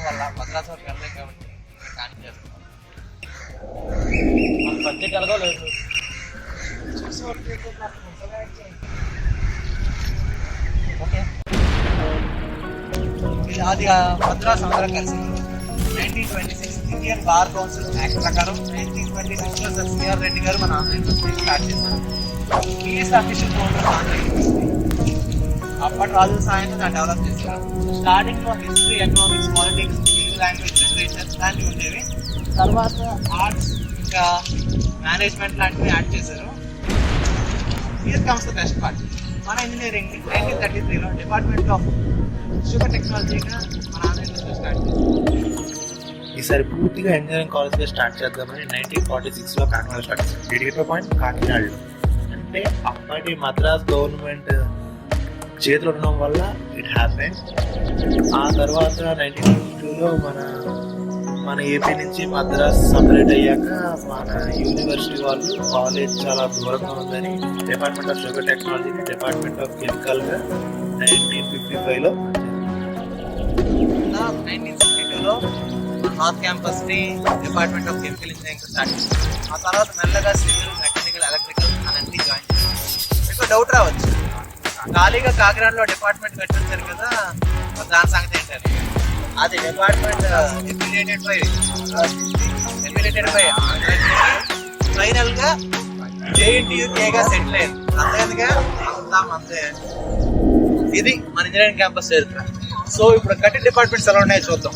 ఉండడం వల్ల మద్రాసు వరకు వెళ్ళలేం కాబట్టి ప్లాన్ చేస్తున్నాం. మన బడ్జెట్ ఎలాగో లేదు. ఓకే, ఇది అది మద్రాసు అందరం కలిసి 1926 ఇండియన్ బార్ కౌన్సిల్ యాక్ట్ ప్రకారం 1926లో సార్ సిఆర్ రెడ్డి గారు మన ఆన్లైన్ యూనివర్సిటీ స్టార్ట్ చేశారు. Is official founder online university. అప్పటి రాజుల సాయంతో దాన్ని డెవలప్ చేశారు. స్టార్టింగ్ లో history, economics, politics, language, literature లాంటివి ఉండేవి. తర్వాత ఆర్ట్స్ ఇంకా మేనేజ్మెంట్ లాంటివి యాడ్ చేశారు. Here comes the best part. మన ఇంజనీరింగ్ 1933లో డిపార్ట్మెంట్ ఆఫ్ షుగర్ టెక్నాలజీగా మన ఆన్లైన్ యూనివర్సిటీ స్టార్ట్ చేశారు. ఈసారి పూర్తిగా ఇంజనీరింగ్ కాలేజ్గా స్టార్ట్ చేద్దామని 1946లో కాకినాడ స్టార్ట్ చేశారు. డెడికేటెడ్ పాయింట్ కాకినాడలో. అంటే అప్పటి మద్రాస్ గవర్నమెంట్ చేతులు ఉండడం వల్ల ఇట్ హ్యాపెన్. ఆ తర్వాత 1952లో మన ఏపీ నుంచి మద్రాస్ సపరేట్ అయ్యాక మన యూనివర్సిటీ వాళ్ళు కాలేజ్ చాలా దూరంగా ఉందని డిపార్ట్మెంట్ ఆఫ్ షుగర్ టెక్నాలజీని డిపార్ట్మెంట్ ఆఫ్ కెమికల్గా 1955లో 1952లో నార్త్ క్యాంపస్ ని department of chemical engineering start చేశారు. ఆ తర్వాత మెల్లగా సివిల్, మెకానికల్, ఎలక్ట్రికల్ అన్నీ జాయిన్ చేశారు. మీకు డౌట్ రావచ్చు, ఖాళీగా కాకినాడలో డిపార్ట్మెంట్ కట్టించారు కదా, దాని సంగతి ఏంటని. అది డిపార్ట్మెంట్ ఎఫిలియేటెడ్ బై ఫైనల్ గా JNTUగా సెటిల్ అయ్యింది. అంతేగా అంతే. ఇది మన ఇంజనీరింగ్ క్యాంపస్ చరిత్ర. సో ఇప్పుడు కట్టిన డిపార్ట్మెంట్స్ ఎలా ఉన్నాయో చూద్దాం.